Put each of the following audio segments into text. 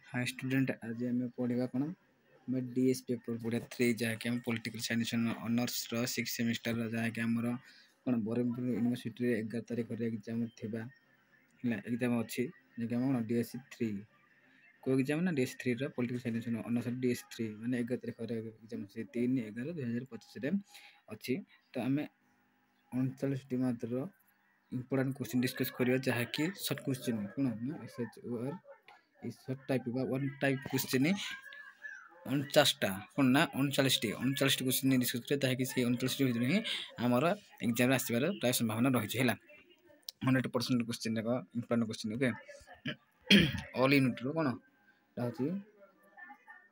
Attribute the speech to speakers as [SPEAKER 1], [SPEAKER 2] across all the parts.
[SPEAKER 1] High student आज आम पढ़ा कौन आम डीएस पेपर पढ़ा 3 जहाँकि आम पॉलिटिकल साइंस ऑनर्स रो 6 सेमिस्टर जहाँकि आमर कौन ब्रह्मपुर यूनिवर्सिटी 11 तारिख एग्जाम थिबा एग्जाम अच्छी जहाँकि आम कौन डीएस 3 को एग्जाम ना डीएस 3 रो पॉलिटिकल साइंस ऑनर्स डीएस 3 माने 11 तारिख एग्जाम अच्छी 3/11/2025 अच्छी तो आम 39 मात्र इंपोर्टेंट क्वेश्चन डिस्कस करिया जहाँकि शॉर्ट क्वेश्चन कौन ना SHOR short type one type question 49टा कौन ना 39टी क्वेश्चन डिस्कस करिया ताकि से 39टी भितर ही हमर एग्जाम आसीबार प्राय संभावना रही है 100% क्वेश्चन जाक important question okay all unit रो कौन होची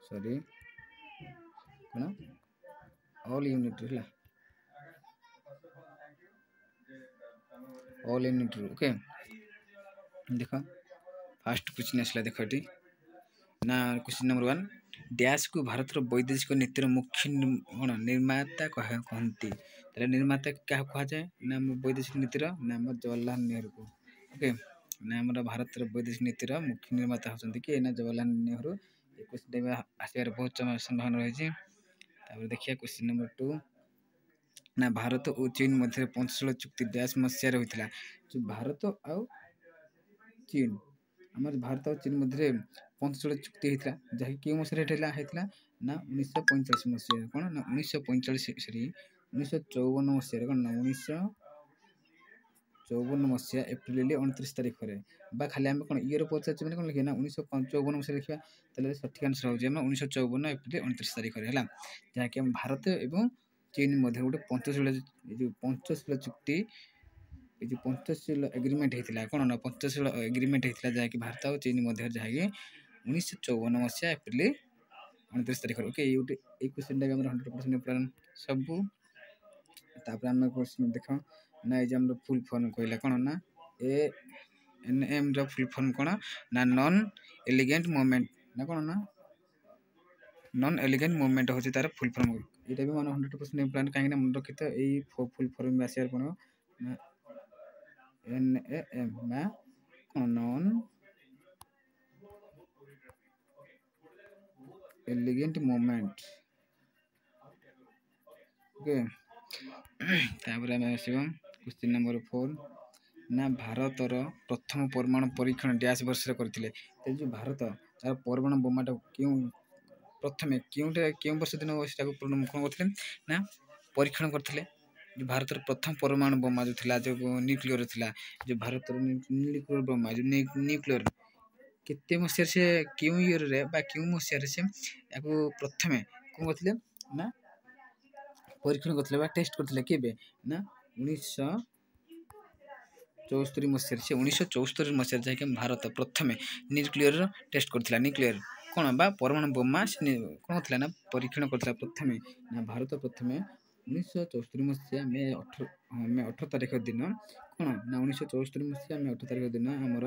[SPEAKER 1] सॉरी कौन ऑल यूनिट है ऑल यूनिट ओके देख फास्ट क्वेश्चन आसला देख ये ना क्वेश्चन नंबर 1 डैश को भारत वैदेशिक नीतिर मुख्य कौन निर्माता कहती तेरे निर्माता क्या कहा जाए ना वैदेशिक नीतिर ना जवाहरलाल नेहरू को ओके ना आम भारत वैदेशिक नीतिर मुख्य निर्माता होती कि ना जवाहरलाल नेहरू क्वेश्चन आसार बहुत संभावना रही देखिए क्वेश्चन नंबर 2 ना भारत और चीन मध्य पंचशील चुक्ति डैश मसीह होता जो भारत आउ चीन आम भारत और चीन मध्य पंचशील चुक्ति होता जहाँकि क्यों मसीह होता ना 1945 मसीह कौन ना 1945 सरी 1954 मसीह कौन ना 1954 मसीहा एप्रिल 29 तारिख में खाली आम कौन इयर पचार मैंने कौन लिखा ना 1954 मसीह लिखा तेल सठिक आंसर हो 1954 एप्रिल 29 तारिख है जहाँकि आम भारत और चीन मध्य गोटे पंचशील चुक्ति ये जो पंचशील एग्रीमेंट होता कौन ना पंचशील एग्रीमेंट होता जहाँकि भारत और चीन मध्य जहाँकि 1954 मसीहा एप्रिल 29 तारिख ओके ये क्वेश्चन टाइम 100% इम्पोर्टेंट सबू तापर आम क्वेश्चन देख ना ये फुल फॉर्म कहला कौन ना एएनएम रो फुल फॉर्म कौन ना नॉन एलिगेंट मूवमेंट ना कौन ना नॉन एलिगेंट मूवमेंट होची तार फुल फॉर्म ये भी मन 100% इम्पोर्टेंट कहीं मन रखी तो यही फुल फॉर्म आसार कौन ना एनएएम ना कौन नॉन एलिगेंट मूवमेंट ओके तापर आम आसवा क्वेश्चन नंबर 4 ना भारतर प्रथम परमाणु परीक्षण डैश वर्ष करते जो भारत तार परमाणु बोमाटा क्यों प्रथम क्यों वर्ष दिन कौन करते ना परीक्षण करते जो भारत प्रथम परमाणु बोमा जो थिला जो न्यूक्लियर थिला जो भारत न्यूक्लियर बोमा जो न्यूक्लियर केते मसीह से क्यों ईयर रे बा क्यों मसीह से प्रथम कौन करते ना परीक्षण करते टेस्ट करते केबे ना 1974 मसीह से 1974 मसीह जहाँकि भारत प्रथम न्यूक्लियर टेस्ट करता न्यूक्लियर कौन बा परमाणु बोमा कौन होता ना परीक्षण करता प्रथम ना भारत प्रथम 1974 मसीहा मे 18 तारिख दिन कौन ना 1974 मसीहा मे 18 तारिख दिन आमर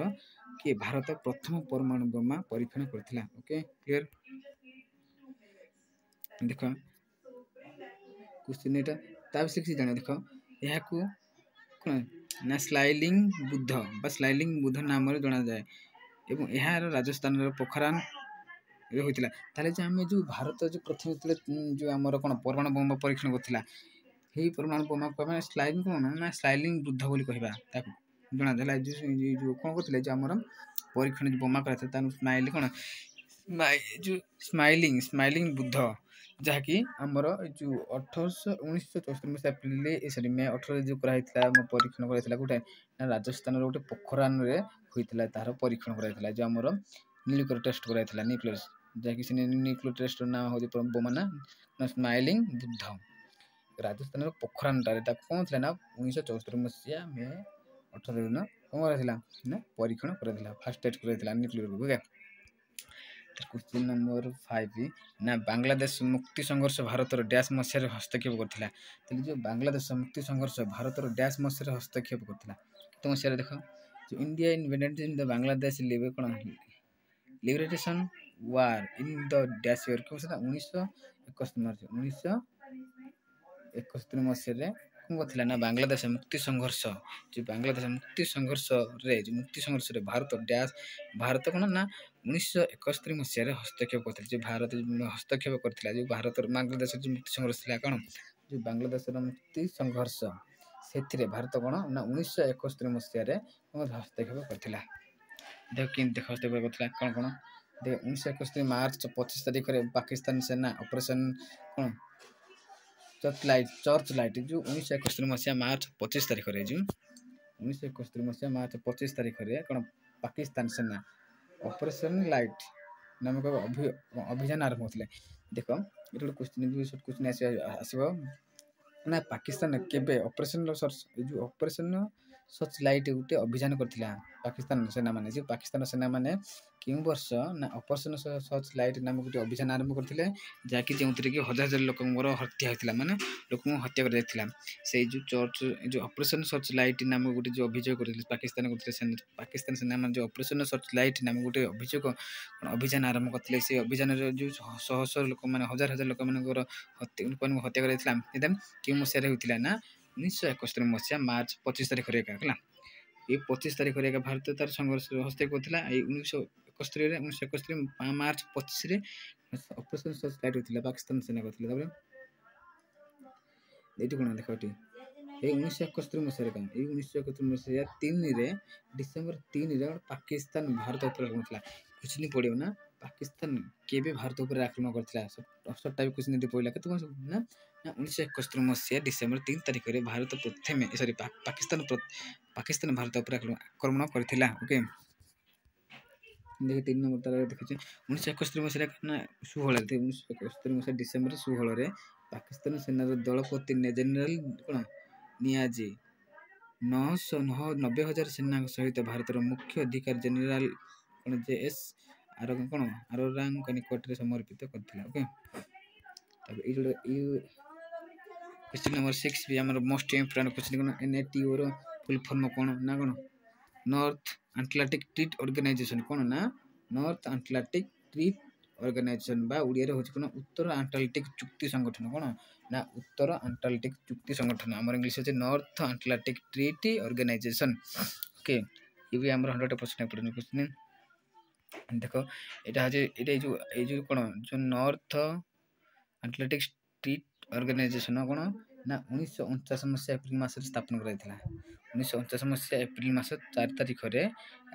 [SPEAKER 1] किए भारत प्रथम परमाणु बोमा परीक्षण करता ओके क्लियर देख क्वेश्चन यहाँ ता विषय जान देख यहाँ कौन ना स्लाइलिंग बुद्ध बा स्लाइलिंग बुद्ध नाम जना जाए एवं यार राजस्थान पोखरान होता ताले आम जो भारत जो प्रथम जो आमर कौन परमाणु बोमा परीक्षण करता यही परमाणु बोमा को स्लाइलिंग कौन ना स्लाइलिंग बुद्ध बोली कहवा जना जो कौन करते जो आमर परीक्षण जो बोमा कराता स्माइल कौन जो स्माइलिंग बुद्ध जहाँकि आमर जो 1974 मसीहा एप्रिल सरी मे 18 जो कराइला परीक्षण कराइला गोटे राजस्थान गोटे पोखरान होता तार परीक्षण कराइला जो आमर न्यूक्लियर टेस्ट कराइला न्यूक्लियर जहाँकि से न्यूक्लियर टेस्ट नाम हो बोमा ना स्माइलिंग बुद्ध राजस्थान पोखरान कौन थी ना 1974 मसीहा मे 18 दिन कौन कराइला ना परीक्षण कराइला फास्ट टेस्ट कराइला न्यूक्लियर ओके क्वेश्चन नंबर 5 ना बांग्लादेश मुक्ति संघर्ष भारत डैश मसीह हस्तक्षेप करता जो बांग्लादेश मुक्ति संघर्ष भारत डैश मसीह हस्तक्षेप करता तो मसीह देख जो India invaded in the Bangladesh कौन liberation war in the dash year क्यों 1971 मसीह 1971 मसीह କ'ଣ କରିଥିଲା ନା ବାଂଲାଦେଶ ମୁକ୍ତି ସଂଘର୍ଷ ଯେଉଁ ବାଂଲାଦେଶ ମୁକ୍ତି ସଂଘର୍ଷରେ ଭାରତ କ'ଣ ନା 1971 ମସିହାରେ ହସ୍ତକ୍ଷେପ କରିଥିଲା। ଯେଉଁ ଭାରତ ହସ୍ତକ୍ଷେପ କରିଥିଲା ଯେଉଁ ଭାରତର ବାଂଲାଦେଶର ଯେଉଁ ମୁକ୍ତି ସଂଘର୍ଷ ଥିଲା କ'ଣ ଯେଉଁ ବାଂଲାଦେଶର ମୁକ୍ତି ସଂଘର୍ଷ ସେଥିରେ ଭାରତ କ'ଣ ନା 1971 ମସିହାରେ ହସ୍ତକ୍ଷେପ କରିଥିଲା। ଦେଖ କେମିତି ହସ୍ତକ୍ଷେପ କରିଥିଲା କ'ଣ 1971 ମାର୍ଚ୍ଚ 25 ତାରିଖରେ ପାକିସ୍ତାନ ସେନା ଅପରେସନ୍ କ'ଣ ଚର୍ଚ୍ଚ ଲାଇଟ୍ ଯେଉଁ 1971 ମସିହା ମାର୍ଚ୍ଚ 25 ତାରିଖରେ ଯେଉଁ 1971 ମସିହା ମାର୍ଚ୍ଚ 25 ତାରିଖରେ କ'ଣ ପାକିସ୍ତାନ ସେନା ଅପରେସନ୍ ଲାଇଟ୍ ନାମକ ଅଭିଯାନ ଆରମ୍ଭ କରିଥିଲେ। ଦେଖ ଏଠି ଗୋଟେ କ୍ୱେଶ୍ଚିନ୍ ଆସିବ ନା ପାକିସ୍ତାନ କେବେ ଅପରେସନ୍ ସର୍ଚ୍ଚ ଲାଇଟ୍ ଗୋଟେ ଅଭିଯାନ କରିଥିଲା ପାକିସ୍ତାନ ସେନାମାନେ କେଉଁ ବର୍ଷ ନା ଅପରେସନ୍ ସର୍ଚ୍ଚ ଲାଇଟ୍ ନାମକ ଗୋଟେ ଅଭିଯାନ ଆରମ୍ଭ କରିଥିଲେ ଯାହାକି ଯେଉଁଥିରେ କି ହଜାର ହଜାର ଲୋକଙ୍କର ହତ୍ୟା ହୋଇଥିଲା ମାନେ ଲୋକଙ୍କୁ ହତ୍ୟା କରାଯାଇଥିଲା। ସେଇ ଯେଉଁ ଅପରେସନ୍ ସର୍ଚ୍ଚ ଲାଇଟ୍ ନାମକ ଗୋଟେ ଯେଉଁ ଅଭିଯୋଗ କରିଥିଲେ ପାକିସ୍ତାନ ସେନାମାନେ ଯେଉଁ ଅପରେସନ୍ ସର୍ଚ୍ଚ ଲାଇଟ୍ ନାମକ ଗୋଟେ ଅଭିଯାନ ଆରମ୍ଭ କରିଥିଲେ। ସେଇ ଅଭିଯାନରେ ଯେଉଁ ଶହ ଶହ ଲୋକମାନେ ହଜାର ହଜାର ଲୋକମାନଙ୍କୁ ହତ୍ୟା କରାଯାଇଥିଲା କେଉଁ ମସିହାରେ ହୋଇଥିଲା ନା 1971 ମସିହା ମାର୍ଚ୍ଚ 25 ତାରିଖରେ ହେଲା। ଏଇ 25 ତାରିଖରେ ଭାରତ ତାର ସଂଘର୍ଷ ହସ୍ତକ୍ଷେପ କରିଥିଲା। ଏଇ 1971 ମାର୍ଚ୍ଚ 25ରେ ଅପରେସନ୍ ସର୍ଚ୍ଚ ଲାଇଟ୍ ହୋଇଥିଲା ପାକିସ୍ତାନ ସେନା କରିଥିଲା। ତାପରେ ଏଇଠି କ'ଣ ଦେଖ ଏଠି ଏଇ 1971 ମସିହାରେ ଏଇ 1971 ମସିହା ଡିସେମ୍ବର 3ରେ ପାକିସ୍ତାନ ଭାରତ ଉପରେ ଆକ୍ରମଣ ଥିଲା। କ୍ୱେଶ୍ଚିନ୍ ପଡ଼ିବ ନା ପାକିସ୍ତାନ କେବେ ଭାରତ ଉପରେ ଆକ୍ରମଣ କରିଥିଲା ସର୍ଟ ବି କ୍ୱେଶ୍ଚିନ୍ ପଡ଼ିଲା କେତେ କ'ଣ ନା 1971 ମସିହା ଡିସେମ୍ବର 3 ତାରିଖରେ ପାକିସ୍ତାନ ଭାରତ ଉପରେ ଆକ୍ରମଣ କରିଥିଲା। ଓକେ ଦେଖି 3 ନମ୍ବର ତାର ଦେଖୁଛି 1971 ମସିହାରେ ନା 1971 ମସିହା ଡିସେମ୍ବର 16ରେ ପାକିସ୍ତାନ ସେନାର ଦଳପତି ଜେନେରାଲ କ'ଣ ନିଆଜି 90,000 ସେନାଙ୍କ ସହିତ ଭାରତର ମୁଖ୍ୟ ଅଧିକାରୀ ଜେନେରାଲ କ'ଣ JS ଆରୋରାଙ୍କ ନିକଟରେ ସମର୍ପିତ କରିଥିଲା। ଓକେ ତାପରେ ଏଇ କ୍ୱେଶ୍ଚିନ୍ ନମ୍ବର 6 ବି ଆମର ମୋଷ୍ଟ ଇମ୍ପୋର୍ଟାଣ୍ଟ କ୍ୱେଶ୍ଚିନ୍ କ'ଣ NATO ର ଫୁଲ୍ ଫର୍ମ କ'ଣ ନା କ'ଣ ନର୍ଥ ଆଟଲାଣ୍ଟିକ୍ ଟ୍ରିଟି ଅର୍ଗାନାଇଜେସନ୍ କ'ଣ ନା ନର୍ଥ ଆଟଲାଣ୍ଟିକ୍ ଟ୍ରିଟି ଅର୍ଗାନାଇଜେସନ୍ ବା ଓଡ଼ିଆରେ ହେଉଛି କ'ଣ ଉତ୍ତର ଆଟଲାଣ୍ଟିକ୍ ଚୁକ୍ତି ସଂଗଠନ କ'ଣ ନା ଉତ୍ତର ଆଟଲାଣ୍ଟିକ୍ ଚୁକ୍ତି ସଂଗଠନ ଆମର ଇଂଲିଶ ହେଉଛି north Atlantic treaty organisation. Okay ଇଏ ବି ଆମର 100% ଇମ୍ପୋର୍ଟାଣ୍ଟ କ୍ୱେଶ୍ଚିନ୍। ଦେଖ ଏଇଟା ହେଉଛି ଏଇ ଯେଉଁ କ'ଣ ଯେଉଁ ନର୍ଥ ଆଟଲାଣ୍ଟିକ୍ ଟ୍ରିଟି ଅର୍ଗାନାଇଜେସନ୍ କ'ଣ ନା 1949 ମସିହା ଏପ୍ରିଲ ମାସରେ ସ୍ଥାପନ କରାଯାଇଥିଲା। 1949 ମସିହା ଏପ୍ରିଲ ମାସ 4 ତାରିଖରେ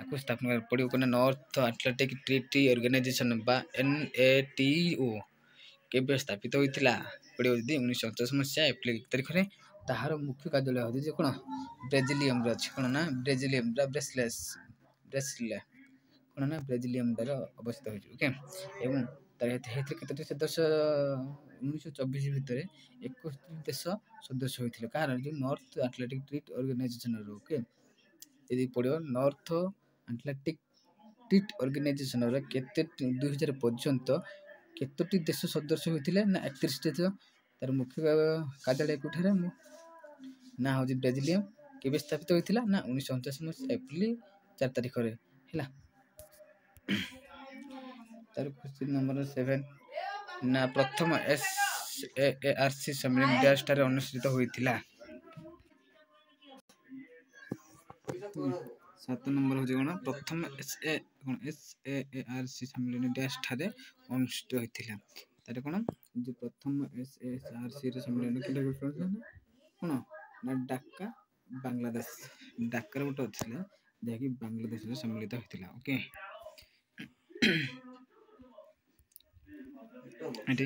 [SPEAKER 1] ଆକୁ ସ୍ଥାପନ କରିବାକୁ ପଡ଼ିବ କ'ଣ ନର୍ଥ ଆଟଲାଣ୍ଟିକ୍ ଟ୍ରିଟି ଅର୍ଗାନାଇଜେସନ୍ ବା NATO କେବେ ସ୍ଥାପିତ ହୋଇଥିଲା ପଡ଼ିବ ଯଦି 1949 ମସିହା ଏପ୍ରିଲ 1 ତାରିଖରେ। ତାହାର ମୁଖ୍ୟ କାର୍ଯ୍ୟାଳୟ ହେଉଛି ଯେ କ'ଣ ବ୍ରାଜିଲିୟମରେ ଅଛି କ'ଣ ନା ବ୍ରାଜିଲିୟମରେ ଅବସ୍ଥିତ ହୋଇଛି। ଓକେ ଏବଂ ଏଥିରେ କେତୋଟି ସଦସ୍ୟ 1924 ଭିତରେ 31 ଦେଶ ସଦସ୍ୟ ହୋଇଥିଲେ କାହାର ଯେଉଁ ନର୍ଥ ଆଟଲାଣ୍ଟିକ୍ ଟ୍ରିଟି ଅର୍ଗାନାଇଜେସନର। ଓକେ ଯଦି ପଡ଼ିବ ନର୍ଥ ଆଟଲାଣ୍ଟିକ୍ ଟ୍ରିଟି ଅର୍ଗାନାଇଜେସନର 2000 ପର୍ଯ୍ୟନ୍ତ କେତୋଟି ଦେଶ ସଦସ୍ୟ ହୋଇଥିଲେ ନା 31 ଦେଶ। ତାର ମୁଖ୍ୟ କାର୍ଯ୍ୟାଳୟ କେଉଁଠାରେ ନା ହେଉଛି ବ୍ରାଜିଲିୟମ। କେବେ ସ୍ଥାପିତ ହୋଇଥିଲା ନା 1949 ମସିହା ଏପ୍ରିଲ 4 ତାରିଖରେ ହେଲା। ତାର କ୍ୱେଶ୍ଚିନ୍ ନମ୍ବର 7 ନା ପ୍ରଥମ SAARC ସମ୍ମିଳନୀ ଡ୍ୟାଶ ଠାରେ ଅନୁଷ୍ଠିତ ହୋଇଥିଲା। 7 ନମ୍ବର ହେଉଛି କ'ଣ ପ୍ରଥମ SAARC ସମ୍ମିଳନୀ ଡ୍ୟାଶ ଠାରେ ଅନୁଷ୍ଠିତ ହୋଇଥିଲା। ତାର କ'ଣ ଯେଉଁ ପ୍ରଥମ SAARC ସମ୍ମିଳନୀ କ'ଣ ନା ଢାକା ବାଂଲାଦେଶ ଢାକାରେ ଗୋଟେ ଥିଲା ଯାହାକି ବାଂଲାଦେଶରେ ସମ୍ମିଳିତ ହୋଇଥିଲା। ଓକେ ଏଠି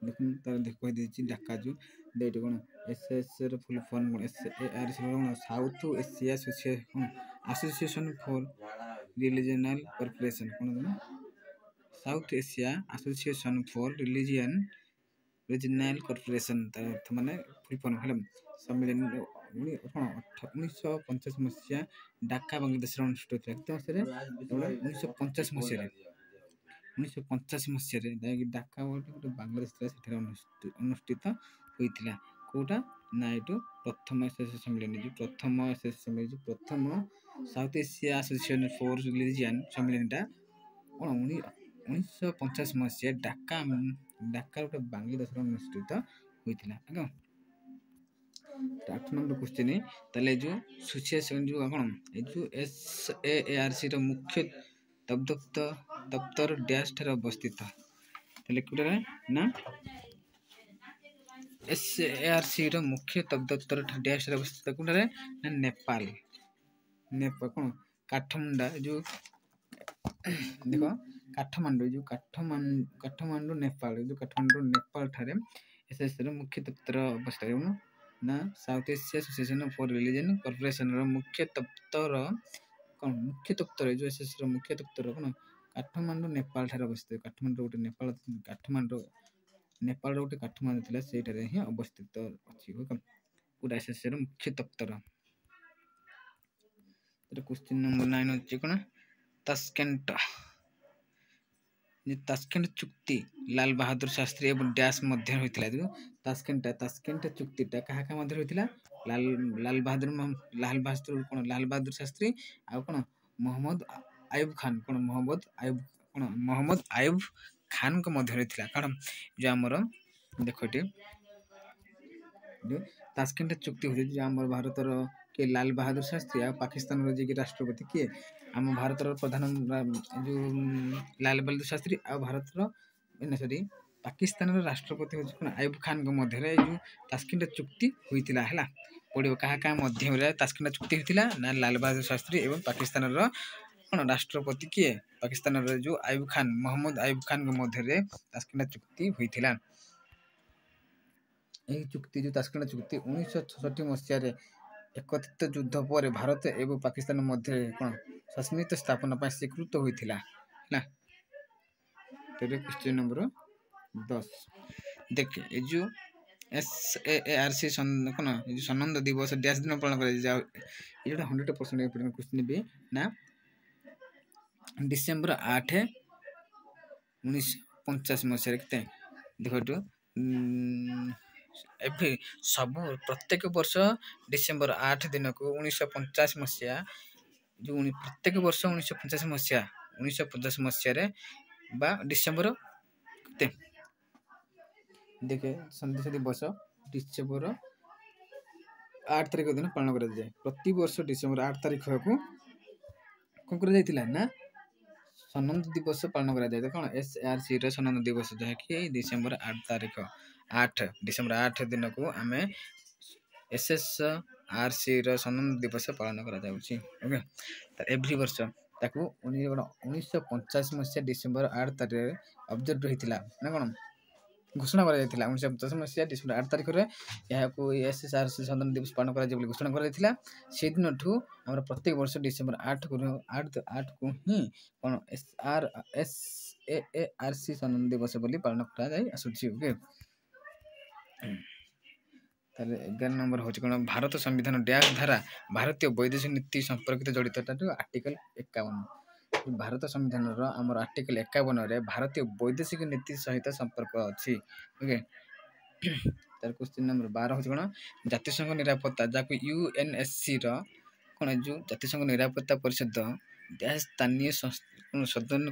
[SPEAKER 1] ଦେଖନ୍ତୁ ତାର କହିଦେଇଛି ଢାକା ଯେଉଁ ଏଇଠି କ'ଣ SAARCର ଫୁଲ୍ ଫର୍ମ କ'ଣ SAARC କ'ଣ South Asia association for regional cooperation କ'ଣ South Asia association for regional cooperation ତାର ଅର୍ଥ ମାନେ ଫୁଲ୍ ଫର୍ମ ହେଲା। ସମ୍ମିଳନୀ 1950 ମସିହା ଢାକା ବାଂଲାଦେଶରେ ଅନୁଷ୍ଠିତ ହୋଇଥିଲା। କେତେ ମସିହାରେ 1950 ମସିହାରେ ଯାହାକି ଢାକା ଗୋଟେ ବାଂଲାଦେଶ ଥିଲା ସେଠାରେ ଅନୁଷ୍ଠିତ ହୋଇଥିଲା। କେଉଁଟା ନା ଏଇଠୁ ପ୍ରଥମ ସମ୍ମିଳନୀ ପ୍ରଥମ South Asia association for religion ସମ୍ମିଳନୀଟା କ'ଣ 1950 ମସିହା ଢାକା ଗୋଟେ ବାଂଲାଦେଶରେ ଅନୁଷ୍ଠିତ ହୋଇଥିଲା। 8 ନମ୍ବର କ୍ୱେଶ୍ଚିନ୍ ତାହେଲେ ଏ ଯେଉଁ ସୁସିଏସନ୍ ଯେଉଁ କ'ଣ ଏ ଯେଉଁ SAARC ର ମୁଖ୍ୟ ଦପ୍ତର ଡ୍ୟାସ୍ ଠାରେ ଅବସ୍ଥିତ। ତାହେଲେ କୋଉଟାରେ ନା SAARC ର ମୁଖ୍ୟ ଦପ୍ତର ଡ୍ୟାସ୍ ଠାରେ ଅବସ୍ଥିତ କୋଉଟାରେ ନା ନେପାଳ କ'ଣ କାଠମାଣ୍ଡା ଯେଉଁ ଦେଖ କାଠମାଣ୍ଡୁ ଯେଉଁ କାଠମାଣ୍ଡୁ ନେପାଳ ଯେଉଁ କାଠମାଣ୍ଡୁ ନେପାଳ ଠାରେ SAARC ର ମୁଖ୍ୟ ଦପ୍ତର ଅବସ୍ଥିତ ନା ସାଉଥ ଏସିଆ ଆସୋସିଏସନ ଫର ରିଲିଜିୟନ କର୍ପୋରେସନର ମୁଖ୍ୟ ଦପ୍ତର କ'ଣ ମୁଖ୍ୟ ଦପ୍ତର ଏ ଯେଉଁ SAARC ର ମୁଖ୍ୟ ଦପ୍ତର କ'ଣ କାଠମାଣ୍ଡୁ ନେପାଳ ଠାରେ ଅବସ୍ଥିତ। କାଠମାଣ୍ଡୁ ଗୋଟେ ନେପାଳର ଗୋଟେ କାଠମାଣ୍ଡୁ ଥିଲା ସେଇଠାରେ ହିଁ ଅବସ୍ଥିତ ଅଛି ଗୋଟେ SAARC ର ମୁଖ୍ୟ ଦପ୍ତର। କ୍ୱେଶ୍ଚିନ୍ ନମ୍ବର 9 ଅଛି କ'ଣ ତାସ୍କେଣ୍ଟ ଚୁକ୍ତି ଲାଲ ବାହାଦୁର ଶାସ୍ତ୍ରୀ ଏବଂ ଡ୍ୟାସ୍ ମଧ୍ୟରେ ହୋଇଥିଲା। ଯେଉଁ ତାସ୍କେଣ୍ଟ ଚୁକ୍ତିଟା କାହା କାହା ମଧ୍ୟରେ ହୋଇଥିଲା ଲାଲ ବାହାଦୁର ଶାସ୍ତ୍ରୀ ଆଉ କ'ଣ ମହମ୍ମଦ ଆୟୁବ ଖାନ ମହମ୍ମଦ ଆୟୁବ ଖାନଙ୍କ ମଧ୍ୟରେ ଥିଲା। କାରଣ ଯେଉଁ ଆମର ଦେଖ ଏଠି ତାସ୍କେଣ୍ଟ ଚୁକ୍ତି ହେଉଛି ଯେ ଆମର ଭାରତର କିଏ ଲାଲ ବାହାଦୁର ଶାସ୍ତ୍ରୀ ଆଉ ପାକିସ୍ତାନର ଯିଏକି ରାଷ୍ଟ୍ରପତି କିଏ ଆମ ଭାରତର ପ୍ରଧାନ ଯେଉଁ ଲାଲ ବାହାଦୁର ଶାସ୍ତ୍ରୀ ଆଉ ଭାରତର ପାକିସ୍ତାନର ରାଷ୍ଟ୍ରପତି ହେଉଛି କ'ଣ ଆୟୁବ ଖାନଙ୍କ ମଧ୍ୟରେ ଏ ଯେଉଁ ତାସ୍କେଣ୍ଟ ଚୁକ୍ତି ହୋଇଥିଲା ହେଲା। ପଡ଼ିବ କାହା କାହା ମଧ୍ୟରେ ତାସ୍କେଣ୍ଟ ଚୁକ୍ତି ହୋଇଥିଲା ନା ଲାଲ ବାହାଦୁର ଶାସ୍ତ୍ରୀ ଏବଂ ପାକିସ୍ତାନର କ'ଣ ରାଷ୍ଟ୍ରପତି କିଏ ପାକିସ୍ତାନର ଯେଉଁ ମହମ୍ମଦ ଆୟୁବ ଖାନଙ୍କ ମଧ୍ୟରେ ତାସ୍କେଣ୍ଟ ଚୁକ୍ତି ହୋଇଥିଲା। ଏହି ଚୁକ୍ତି ଯେଉଁ ତାସ୍କେଣ୍ଟ ଚୁକ୍ତି 1966 ମସିହାରେ ଏକତ୍ରିତ ଯୁଦ୍ଧ ପରେ ଭାରତ ଏବଂ ପାକିସ୍ତାନ ମଧ୍ୟରେ କ'ଣ ସୀମିତ ସ୍ଥାପନ ପାଇଁ ସ୍ୱୀକୃତ ହୋଇଥିଲା ହେଲା। ତେବେ କ୍ୱେଶ୍ଚିନ୍ ନମ୍ବର 10 ଦେଖ ଏ ଯେଉଁ SAARC କ'ଣ ଏ ଯେଉଁ ସନନ୍ଦ ଦିବସ ଡ୍ୟାସ୍ ଦିନ ପାଳନ କରାଯାଏ। ଏ ଯୋଉଟା 100% ଇମ୍ପୋର୍ଟାଣ୍ଟ କ୍ୱେଶ୍ଚିନ୍ ବି ନା ଡିସେମ୍ବର 8 1950 ମସିହାରେ କେତେ ଦେଖ ଏଠୁ ଏବେ ସବୁ ପ୍ରତ୍ୟେକ ବର୍ଷ ଡିସେମ୍ବର 8 ଦିନକୁ 1950 ମସିହା ଯେଉଁ ପ୍ରତ୍ୟେକ ବର୍ଷ 1950 ମସିହାରେ ବା ଡିସେମ୍ବର କେତେ ଦେଖେ ସନ୍ଦେଶ ଦିବସ ଡିସେମ୍ବର 8 ତାରିଖ ଦିନ ପାଳନ କରାଯାଏ। ପ୍ରତିବର୍ଷ ଡିସେମ୍ବର 8 ତାରିଖକୁ କ'ଣ କରାଯାଇଥିଲା ନା ସନନ୍ଦ ଦିବସ ପାଳନ କରାଯାଏ। କ'ଣ SAARC ର ସନନ୍ଦ ଦିବସ ଯାହାକି ଡିସେମ୍ବର 8 ଦିନକୁ ଆମେ SAARC ର ସନନ୍ଦ ଦିବସ ପାଳନ କରାଯାଉଛି। ଓକେ ଏଭ୍ରି ବର୍ଷ ତାକୁ 1950 ମସିହା ଡିସେମ୍ବର 8 ତାରିଖରେ ଅବଜର୍ଭ ହୋଇଥିଲା ନା କ'ଣ ଘୋଷଣା କରାଯାଇଥିଲା। 1950 ମସିହା ଡିସେମ୍ବର 8 ତାରିଖରେ ଏହାକୁ SAARC ସନନ୍ଦ ଦିବସ ପାଳନ କରାଯିବ ବୋଲି ଘୋଷଣା କରାଯାଇଥିଲା। ସେଦିନଠୁ ଆମର ପ୍ରତ୍ୟେକ ବର୍ଷ ଡିସେମ୍ବର 8କୁ ହିଁ କ'ଣ SAARC ସନନ୍ଦ ଦିବସ ବୋଲି ପାଳନ କରାଯାଇ ଆସୁଛି। ଓକେ ତାହେଲେ 11 ନମ୍ବର ହେଉଛି କ'ଣ ଭାରତ ସମ୍ବିଧାନ ଡ୍ୟାସ୍ ଧାରା ଭାରତୀୟ ବୈଦେଶିକ ନୀତି ସମ୍ପର୍କିତ ଜଡ଼ିତ ଆର୍ଟିକଲ 51। ଭାରତ ସମ୍ବିଧାନର ଆମର ଆର୍ଟିକଲ 51ରେ ଭାରତୀୟ ବୈଦେଶିକ ନୀତି ସହିତ ସମ୍ପର୍କ ଅଛି। ଓକେ ତାର କ୍ୱେଶ୍ଚିନ୍ ନମ୍ବର 12 ହେଉଛି କ'ଣ ଜାତିସଂଘ ନିରାପତ୍ତା ଯାହାକୁ UNSC ର କ'ଣ ଯେଉଁ ଜାତିସଂଘ ନିରାପତ୍ତା ପରିଷଦ ଡ୍ୟାସ୍ ସ୍ଥାନୀୟ ସଦନ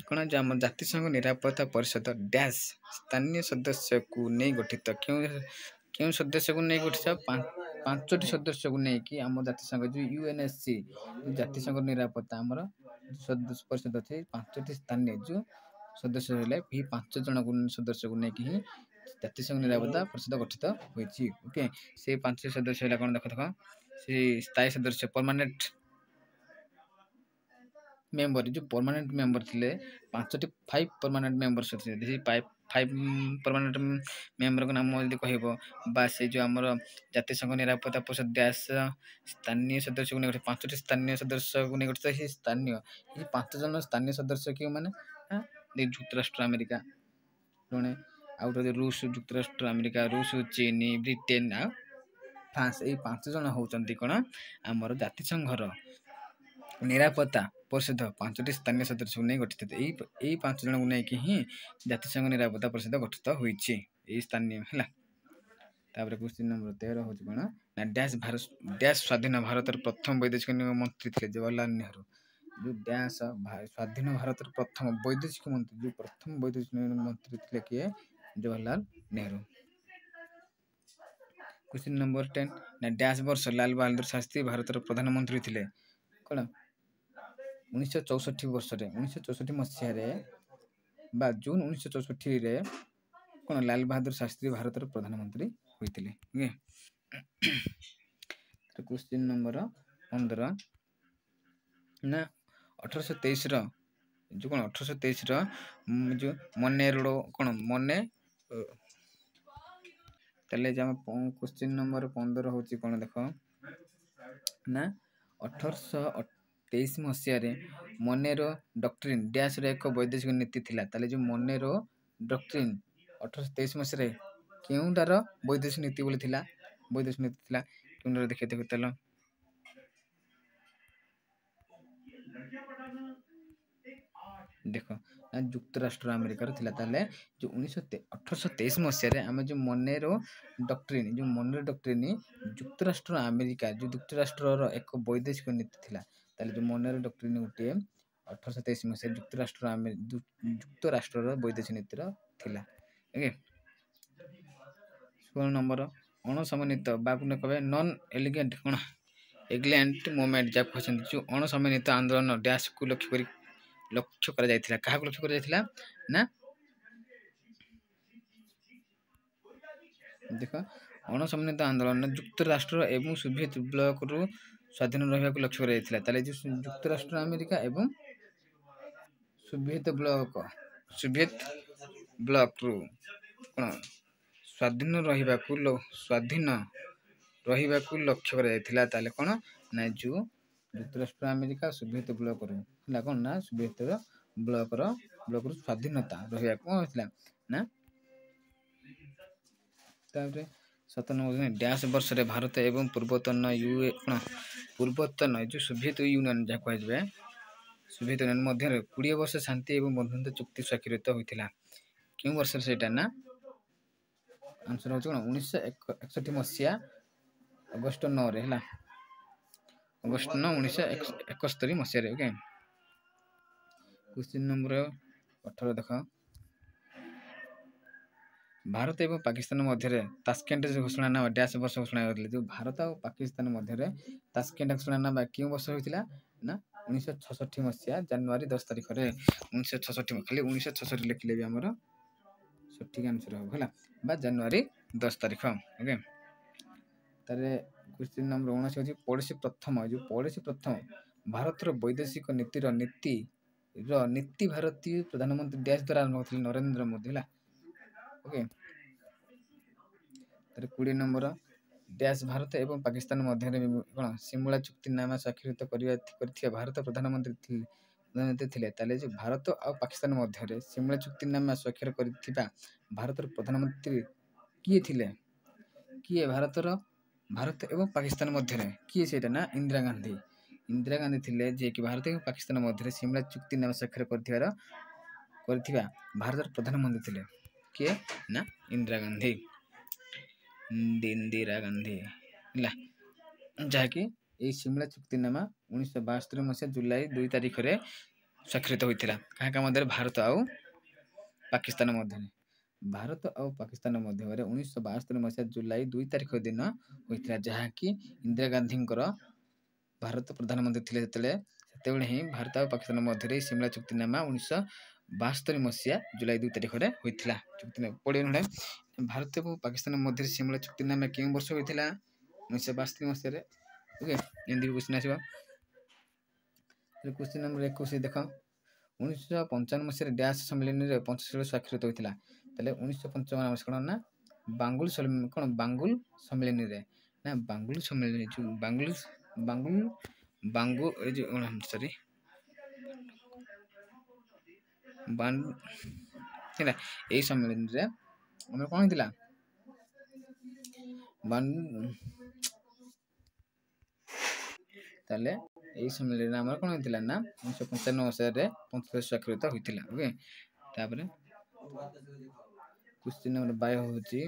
[SPEAKER 1] କ'ଣ ଯେ ଆମ ଜାତିସଂଘ ନିରାପତ୍ତା ପରିଷଦ ଡ୍ୟାସ୍ ସ୍ଥାନୀୟ ସଦସ୍ୟକୁ ନେଇ ଗଠିତ। କେଉଁ ସଦସ୍ୟକୁ ନେଇ ଗଠିତ 5ଟି ସଦସ୍ୟକୁ ନେଇକି ଆମ ଜାତିସଂଘ ଯେଉଁ UNSC ଜାତିସଂଘ ନିରାପତ୍ତା ଆମର ପରିଷଦ ଅଛି 5ଟି ସ୍ଥାନୀୟ ଯେଉଁ ସଦସ୍ୟ ହେଲେ ଏହି 5 ଜଣ ସଦସ୍ୟକୁ ନେଇକି ହିଁ ଜାତିସଂଘ ନିରାପତ୍ତା ପରିଷଦ ଗଠିତ ହୋଇଛି। ଓକେ ସେ 5 ସଦସ୍ୟ ହେଲା କ'ଣ ଦେଖ ସେ ସ୍ଥାୟୀ ସଦସ୍ୟ ପରମାନେଣ୍ଟ ମେମ୍ବର ଯେଉଁ ପରମାନେଣ୍ଟ ମେମ୍ବର ଥିଲେ 5 ପରମାନେଣ୍ଟ ମେମ୍ବର୍ସ ଅଛି। ସେ 5 ପରମାନେଣ୍ଟ ମେମ୍ବରଙ୍କ ନାମ ଯଦି କହିବ ବା ସେ ଯେଉଁ ଆମର ଜାତିସଂଘ ନିରାପତ୍ତା ପରିଷଦ ଡ୍ୟାସ୍ ସ୍ଥାନୀୟ ସଦସ୍ୟକୁ ନେଇ 5ଟି ସ୍ଥାନୀୟ ସଦସ୍ୟକୁ ନେଇ ଗଠିତ। ସେ ସ୍ଥାନୀୟ ଏ 5 ଜଣ ସ୍ଥାନୀୟ ସଦସ୍ୟ କେଉଁମାନେ ଯୁକ୍ତରାଷ୍ଟ୍ର ଆମେରିକା ଜଣେ ଆଉ ଗୋଟେ ରୁଷ ଯୁକ୍ତରାଷ୍ଟ୍ର ଆମେରିକା ରୁଷ ଚୀନ ବ୍ରିଟେନ ଆଉ ଫ୍ରାନ୍ସ ଏଇ 5 ଜଣ ହେଉଛନ୍ତି କ'ଣ ଆମର ଜାତିସଂଘର ନିରାପତ୍ତା ପରିଷଦ 5ଟି ସ୍ଥାନୀୟ ସଦସ୍ୟକୁ ନେଇ ଗଠିତ। ଏଇ 5 ଜଣଙ୍କୁ ନେଇକି ହିଁ ଜାତିସଂଘ ନିରାପତ୍ତା ପରିଷଦ ଗଠିତ ହୋଇଛି ଏଇ ସ୍ଥାନୀୟ ହେଲା। ତାପରେ କ୍ୱେଶ୍ଚିନ୍ ନମ୍ବର 13 ହେଉଛି କ'ଣ ନା ଡ୍ୟାସ୍ ସ୍ୱାଧୀନ ଭାରତର ପ୍ରଥମ ବୈଦେଶିକ ମନ୍ତ୍ରୀ ଥିଲେ ଜବାହରଲାଲ ନେହେରୁ। ଯେଉଁ ଡ୍ୟାସ୍ ସ୍ୱାଧୀନ ଭାରତର ପ୍ରଥମ ବୈଦେଶିକ ମନ୍ତ୍ରୀ ଥିଲେ କିଏ ଜବାହରଲାଲ ନେହେରୁ। क्वेश्चन नंबर 10 ना डैश वर्ष लाल बहादुर शास्त्री भारतर प्रधानमंत्री थिले कौन 1964 वर्षरे 1964 मसीह बा जून 1964 रे कौन लाल बहादुर शास्त्री भारतर प्रधानमंत्री होइतिले ओके क्वेश्चन नंबर 15 ना 1823 रो जो कौन 1823 रो जो मने रोड कौन मने ताले जे क्वेश्चन नंबर 15 होची कौन देखो ना 1823 मसीह रे मनेरो डॉक्ट्रिन डैश रे एक वैदेशिक नीति थिला ताले जो मनेरो डॉक्ट्रिन 1823 मसीह रे केउंडार वैदेशिक नीति बोली थिला वैदेशिक नीति थिला केउंडार देखते देखो तलो देखो ଯୁକ୍ତରାଷ୍ଟ୍ର ଆମେରିକାର ଥିଲା ତାହେଲେ ଯୋଉ 1823 ମସିହାରେ ଆମେ ଯୋଉ ମନେରୋ ଡକ୍ଟ୍ରିନ ଯୁକ୍ତରାଷ୍ଟ୍ର ଆମେରିକା ଯୋଉ ଯୁକ୍ତରାଷ୍ଟ୍ରର ଏକ ବୈଦେଶିକ ନୀତି ଥିଲା ତାହେଲେ ଯୋଉ ମନେରୋ ଡକ୍ଟ୍ରିନ ଗୋଟିଏ 1823 ମସିହାରେ ଯୁକ୍ତରାଷ୍ଟ୍ରର ବୈଦେଶିକ ନୀତିର ଥିଲା ଓକେ 16 ନମ୍ବର ଅଣସମନ୍ୱିତ ବା କହିବେ ନନ୍ ଏଲିଗେଣ୍ଟ କଣ ଏଗ୍ଲାଣ୍ଟ ମୁଭମେଣ୍ଟ ଯାକୁ କହିଛନ୍ତି ଯୋଉ ଅଣସମନ୍ୱିତ ଆନ୍ଦୋଳନ ଡ୍ୟାଶକୁ ଲକ୍ଷ୍ୟ କରାଯାଇଥିଲା କାହାକୁ ଲକ୍ଷ୍ୟ କରାଯାଇଥିଲା ନା ଦେଖ ଅଣସମନ୍ୱିତ ଆନ୍ଦୋଳନ ଯୁକ୍ତରାଷ୍ଟ୍ର ଏବଂ ସୋଭିଏତ ବ୍ଲକରୁ ସ୍ୱାଧୀନ ରହିବାକୁ ଲକ୍ଷ୍ୟ କରାଯାଇଥିଲା ତାହେଲେ ଯୋଉ ଯୁକ୍ତରାଷ୍ଟ୍ର ଆମେରିକା ଏବଂ ସୋଭିଏତ ବ୍ଲକରୁ କଣ ସ୍ୱାଧୀନ ରହିବାକୁ ଲକ୍ଷ୍ୟ କରାଯାଇଥିଲା ତାହେଲେ କଣ ନା ଯୋଉ ଯୁକ୍ତରାଷ୍ଟ୍ର ଆମେରିକା ସୋଭିଏତ ବ୍ଲକରୁ ହେଲା କଣ ନା ସୋଭିଏତ ବ୍ଲକରୁ ସ୍ୱାଧୀନତା ରହିବାକୁ କଣ ହେଇଥିଲା ନା ତାପରେ 97 ଡ୍ୟାଶ ବର୍ଷରେ ଭାରତ ଏବଂ ପୂର୍ବତନ ଯୋଉ ସୋଭିଏତ ୟୁନିୟନ ଯାହା କୁହାଯିବେ ସୋଭିଏତ ୟୁନିୟନ ମଧ୍ୟରେ 20 ବର୍ଷ ଶାନ୍ତି ଏବଂ ବନ୍ଧୁତ୍ୱ ଚୁକ୍ତି ସ୍ୱାକ୍ଷରିତ ହୋଇଥିଲା କେଉଁ ବର୍ଷରେ ସେଇଟା ନା ଆନ୍ସର ହଉଛି କଣ 1961 ମସିହା ଅଗଷ୍ଟ 9 ରେ ହେଲା ଅଗଷ୍ଟ 9 1971 ମସିହାରେ ଓକେ क्वेश्चन नंबर 18 ଦେଖ ଭାରତ ଏବଂ ପାକିସ୍ତାନ ମଧ୍ୟରେ ତାସ୍କେଣ୍ଟ ଘୋଷଣାନାମା ଡ୍ୟାଶ ବର୍ଷ ଘୋଷଣା ହୋଇଥିଲା ଯୋଉ ଭାରତ ଆଉ ପାକିସ୍ତାନ ମଧ୍ୟରେ ତାସ୍କେଣ୍ଟ ଘୋଷଣାନାମା କେଉଁ ବର୍ଷ ହୋଇଥିଲା ନା 1966 ମସିହା ଜାନୁଆରୀ 10 ତାରିଖରେ 1966 ଖାଲି 1966 ଲେଖିଲେ ବି ଆମର ସଠିକ ଆନ୍ସର ହବ ହେଲା ବା ଜାନୁଆରୀ 10 ତାରିଖ ଓକେ ତାରେ क्वेश्चन नंबर 19 ଅଛି ପଡୋଶୀ ପ୍ରଥମ ଭାରତର ବୈଦେଶିକ ନୀତି ଭାରତୀୟ ପ୍ରଧାନମନ୍ତ୍ରୀ ଡ୍ୟାଶ ଦ୍ୱାରା ଆରମ୍ଭ କରିଥିଲେ ନରେନ୍ଦ୍ର ମୋଦି ହେଲା ଓକେ ତାରେ 20 ନମ୍ବର ଡ୍ୟାଶ ଭାରତ ଏବଂ ପାକିସ୍ତାନ ମଧ୍ୟରେ କଣ ସିମୁଳା ଚୁକ୍ତିନାମା ସ୍ୱାକ୍ଷରିତ କରିଥିବା ଭାରତ ପ୍ରଧାନମନ୍ତ୍ରୀ ଥିଲେ ତାହେଲେ ଯେ ଭାରତ ଆଉ ପାକିସ୍ତାନ ମଧ୍ୟରେ ସିମୁଳା ଚୁକ୍ତିନାମା ସ୍ୱାକ୍ଷର କରିଥିବା ଭାରତର ପ୍ରଧାନମନ୍ତ୍ରୀ କିଏ ଥିଲେ ଭାରତ ଏବଂ ପାକିସ୍ତାନ ମଧ୍ୟରେ କିଏ ସେଇଟା ନା ଇନ୍ଦିରା ଗାନ୍ଧୀ ଥିଲେ ଯିଏକି ଭାରତ ଏବଂ ପାକିସ୍ତାନ ମଧ୍ୟରେ ସିମୁଳା ଚୁକ୍ତିନାମା ସ୍ୱାକ୍ଷର କରିଥିବା ଭାରତର ପ୍ରଧାନମନ୍ତ୍ରୀ ଥିଲେ କିଏ ନା ଇନ୍ଦିରା ଗାନ୍ଧୀ ହେଲା ଯାହାକି ଏହି ସିମୁଳା ଚୁକ୍ତିନାମା 1972 ମସିହା ଜୁଲାଇ 2 ତାରିଖରେ ସ୍ୱାକ୍ଷରିତ ହୋଇଥିଲା କାହା ମଧ୍ୟରେ ଭାରତ ଆଉ ପାକିସ୍ତାନ ମଧ୍ୟରେ 1972 ମସିହା ଜୁଲାଇ 2 ତାରିଖ ଦିନ ହୋଇଥିଲା ଯାହାକି ଇନ୍ଦିରା ଗାନ୍ଧୀଙ୍କର ଭାରତ ପ୍ରଧାନମନ୍ତ୍ରୀ ଥିଲେ ସେତେବେଳେ ହିଁ ଭାରତ ଆଉ ପାକିସ୍ତାନ ମଧ୍ୟରେ ସିମୁଳା ଚୁକ୍ତିନାମା 1972 ମସିହା ଜୁଲାଇ 2 ତାରିଖରେ ହୋଇଥିଲା ଚୁକ୍ତିନାମା ଭାରତ ଏବଂ ପାକିସ୍ତାନ ମଧ୍ୟରେ ସିମୁଳା ଚୁକ୍ତିନାମା କେଉଁ ବର୍ଷ ହୋଇଥିଲା 1972 ମସିହାରେ ଓକେ ଏମିତି କ୍ୱେଶ୍ଚନ ଆସିବ क्वेश्चन नंबर 21 ଦେଖ 1955 ମସିହାରେ ଡ୍ୟାଶ ସମ୍ମିଳନୀରେ ପଞ୍ଚଶୀଳ ସ୍ୱାକ୍ଷରିତ ହୋଇଥିଲା ତାହେଲେ 1955 ମସିହା କଣ ନା ବାଙ୍ଗୁଲ ସମ୍ମିଳନୀରେ ନା ବାଙ୍ଗୁଲ ସମ୍ମିଳନୀ ଯୋଉ ବାଙ୍ଗୁ ଏ ଯୋଉ ସରି ହେଲା ଏଇ ସମ୍ମିଳନୀରେ ଆମର କଣ ହେଇଥିଲା ତାହେଲେ ଏଇ ସମ୍ମିଳନୀରେ ଆମର କଣ ହେଇଥିଲା ନା 1955 ମସିହାରେ ପଞ୍ଚଶୀଳ ସ୍ୱାକ୍ଷରିତ ହୋଇଥିଲା ଓକେ ତାପରେ क्वेश्चन नंबर 22 ହଉଛି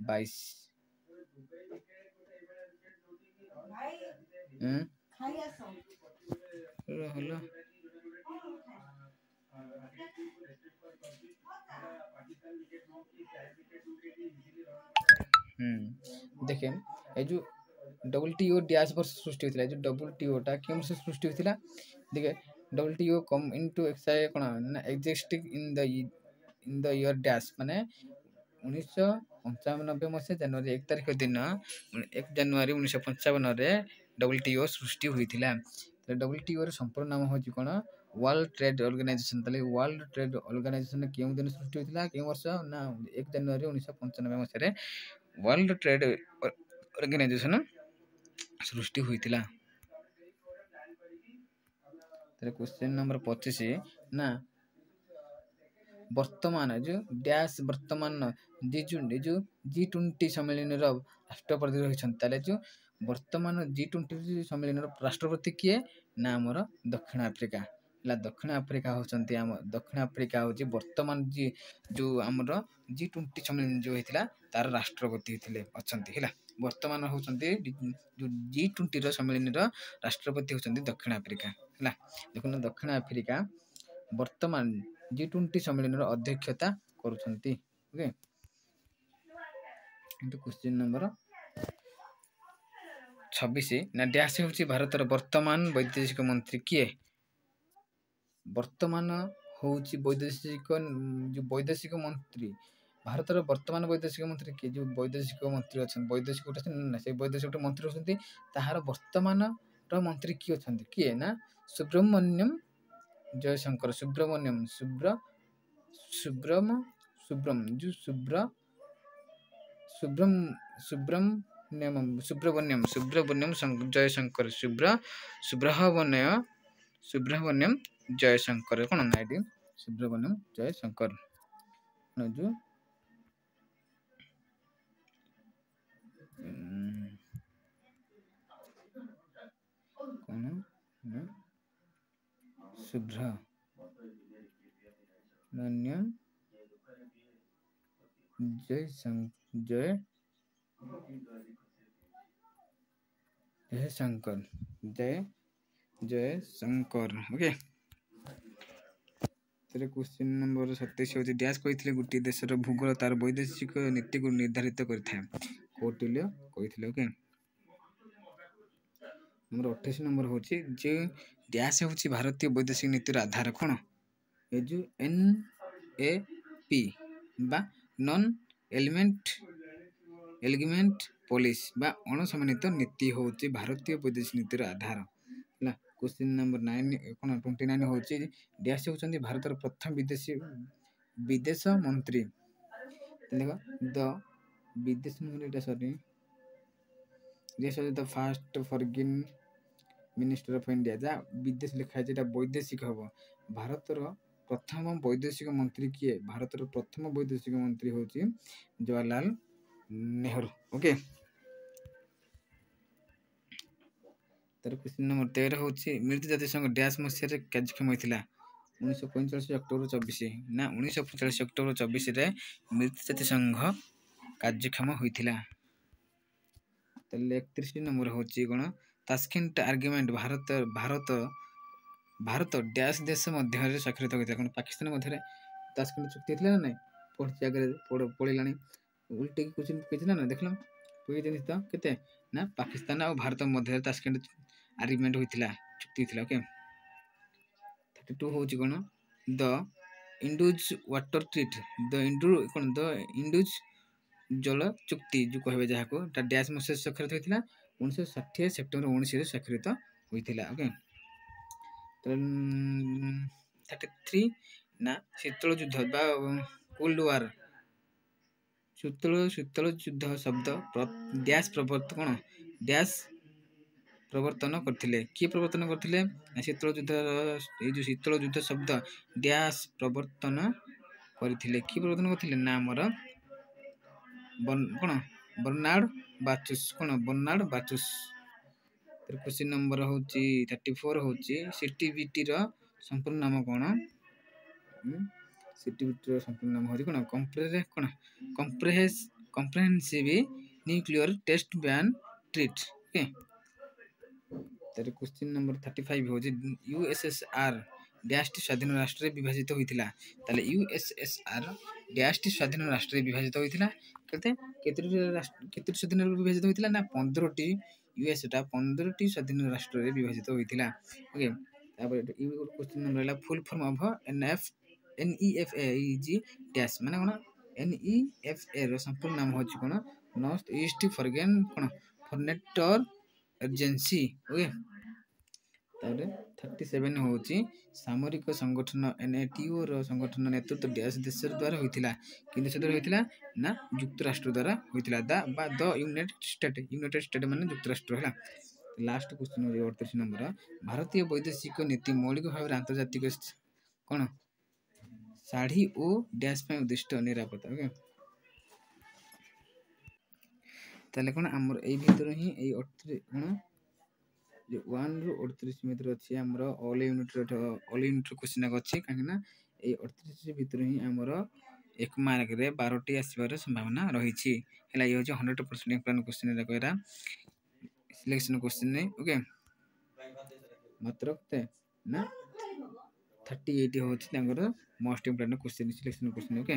[SPEAKER 1] 22 ହେଲା देखे ये जो WTO डैश वर्ष सृष्टि होता है जो WTOटा क्यों वर्ष सृष्टि होता है देखे WTO कम इनटू एक्साइ कौन ना existing in the year dash माने 1995 मसीहा जनवरी 1 तारिख दिन 1 जनवरी 1955 WTO सृष्टि होता है WTO संपूर्ण नाम हूँ कौन वर्ल्ड ट्रेड ऑर्गेनाइजेशन ताले वर्ल्ड ट्रेड ऑर्गेनाइजेशन क्यों दिन सृष्टि होता क्यों वर्ष ना 1 जनवरी 1995 मसीह वर्ल्ड ट्रेड ऑर्गेनाइजेशन सृष्टि होता क्वेश्चन नंबर 25 ना वर्तमान जो डैश वर्तमान G20 सम्मेलन राष्ट्रपति रही जो वर्तमान G20 सम्मेलन राष्ट्रपति किए ना आमर दक्षिण आफ्रिका दक्षिण आफ्रिका होती दक्षिण आफ्रिका हूँ वर्तमान जो आमर G20 सम्मेलन जो होता तार राष्ट्रपति होते अच्छा वर्तमान होती जो G20 सम्मेलन राष्ट्रपति होती दक्षिण आफ्रिका है देखो दक्षिण आफ्रिका वर्तमान G20 सम्मेलन अध्यक्षता करुछंती ओके क्वेश्चन नंबर 26 ना डैश होची भारत वर्तमान वैदेशिक मंत्री किए वर्तमान होची वैदेशिक मंत्री भारत वर्तमान वैदेशिक मंत्री किए जो वैदेशिक मंत्री अच्छा वैदेशिक ना से वैदेशिक मंत्री होती ताहार वर्तमान मंत्री किए अच्छा किए ना सुब्रमण्यम जयशंकर सुब्रमण्यम जयशंकर सुब्रमण्यम जयशंकर कौन ना ये सुब्रमण्यम जयशंकर जो कौन सुब्रमण्यम जयशंकर ओके तेरे क्वेश्चन नंबर 27 होची डैश कहिथिले गुटी देशर भूगोल तार वैदेशिक नीति को निर्धारित करथाय कौटिल्य कहिथिले ओके नंबर 28 नंबर होची जे डैश होची भारतीय वैदेशिक नीतिर आधार कोन ए जो NAP बा नॉन एलिमेंट पॉलिसी बा अणसम्मानित नीति होची भारतीय वैदेशिक नीतिर आधार है क्वेश्चन नंबर 29 होची डैश होचंदी भारतर प्रथम विदेश मंत्री देखो द विदेश मंत्री sorry dash the first foreign minister of India जा विदेश लिखा है जेटा वैदेशिक हबो भारतर प्रथम वैदेशिक मंत्री किए भारतर प्रथम वैदेशिक मंत्री होची जवाहरलाल नेहरू ओके तार क्वेश्चन नंबर 13 होची मिलित जाति संघ डैश मसीह कार्यक्रम होइतिला 1945 अक्टोबर 24 ना 1945 अक्टोबर 24 रे मिलित जाति संघ कार्यक्रम होइतिला तले 31 नंबर होची कोन तास्केंट आर्गुमेंट भारत डैश देश मध्य स्वाक्षरित होइतिला कोन पाकिस्तान मध्य तास्केंट चुक्ति थिला ना पढ़छि आगे पढ़िलानी उल्टे क्वेश्चन केतना ना देखलो कोइ जिनिस त केते ना पाकिस्तान और भारत मध्य तास्केंट आर्गुमेंट होइतिला चुक्ति होइतिला ओके 32 होची कोन द इंडुज वाटर ट्रीट द इंडुज जल चुक्ति जो कहबे जहा को ता डैश मसे स्वाक्षरित होइतिला 1960 सेप्टेम्बर 19 रे स्वाक्षरित होइतिला ओके 33 ना शीतल युद्ध बा कोल्ड वार शीतल युद्ध शब्द डैश प्रवर्तन करथिले की प्रवर्तन करथिले शीतल युद्ध ए जो शीतल युद्ध शब्द डैश प्रवर्तन करथिले की प्रवर्तन करथिले ना हमर बर्नार्ड बाचुस क्वेश्चन नंबर होची 34 होची सीटीबीटी रो संपूर्ण नाम कोन सीटीबीटी रो संपूर्ण नाम होची कोन comprehensive nuclear test ban treaty okay तारे क्वेश्चन नंबर 35 होची यूएसएसआर ଡ୍ୟାଶଟି ସ୍ୱାଧୀନ ରାଷ୍ଟ୍ରରେ ବିଭାଜିତ ହୋଇଥିଲା। ତାହେଲେ USSR ଡ୍ୟାଶଟି ସ୍ୱାଧୀନ ରାଷ୍ଟ୍ରରେ ବିଭାଜିତ ହୋଇଥିଲା। କେତୋଟି ସ୍ୱାଧୀନ ବିଭାଜିତ ହୋଇଥିଲା ନା 15ଟି। ୟୁଏସଟା 15ଟି ସ୍ୱାଧୀନ ରାଷ୍ଟ୍ରରେ ବିଭାଜିତ ହୋଇଥିଲା। ଓକେ, ତାପରେ କ୍ୱେଶ୍ଚିନ୍ ନମ୍ବର ହେଲା full form of NEFA is dash ମାନେ କ'ଣ? NEFA ର ସମ୍ପୂର୍ଣ୍ଣ ନାମ ହେଉଛି କ'ଣ? North east frontier agency. Okay, ତାପରେ 37 ହେଉଛି ସାମରିକ ସଂଗଠନ NATO ର ସଂଗଠନ ନେତୃତ୍ୱ ଡ୍ୟାଶ ଦେଶ ଦ୍ୱାରା ହୋଇଥିଲା। କେଉଁ ଦେଶ ଦ୍ୱାରା ହୋଇଥିଲା ନା ଯୁକ୍ତରାଷ୍ଟ୍ର ଦ୍ୱାରା ହୋଇଥିଲା। ଦ ୟୁନାଇଟେଡ୍ ଷ୍ଟେଟ୍ ମାନେ ଯୁକ୍ତରାଷ୍ଟ୍ର ହେଲା। ଲାଷ୍ଟ କ୍ୱେଶ୍ଚିନ୍ 38 ନମ୍ବର ଭାରତୀୟ ବୈଦେଶିକ ନୀତି ମୌଳିକ ଭାବରେ ଆନ୍ତର୍ଜାତିକ କ'ଣ ଶାଢ଼ୀ ଓ ଡ୍ୟାଶ ପାଇଁ ଉଦ୍ଦିଷ୍ଟ ନିରାପତ୍ତା। ଓକେ, ତାହେଲେ କ'ଣ ଆମର ଏଇ ଭିତରୁ ହିଁ ଏଇ 38 କ'ଣ 1 ରୁ 38 ଭିତରେ ଅଛି ଆମର ଅଲ୍ ୟୁନିଟ୍ର କ୍ୱେଶ୍ଚିନ୍ ଅଛି। କାହିଁକିନା ଏଇ 38 ଭିତରୁ ହିଁ ଆମର 1 ମାର୍କରେ 12ଟି ଆସିବାର ସମ୍ଭାବନା ରହିଛି ହେଲା। ଇଏ ହେଉଛି 100% ଇମ୍ପୋର୍ଟାଣ୍ଟ କ୍ୱେଶ୍ଚିନ୍ ଏରା ସିଲେକ୍ସନ୍ କ୍ୱେଶ୍ଚିନ୍। ଓକେ, ମାତ୍ର କେତେ ନା 38 ହେଉଛି ତାଙ୍କର most important question selection question. Okay.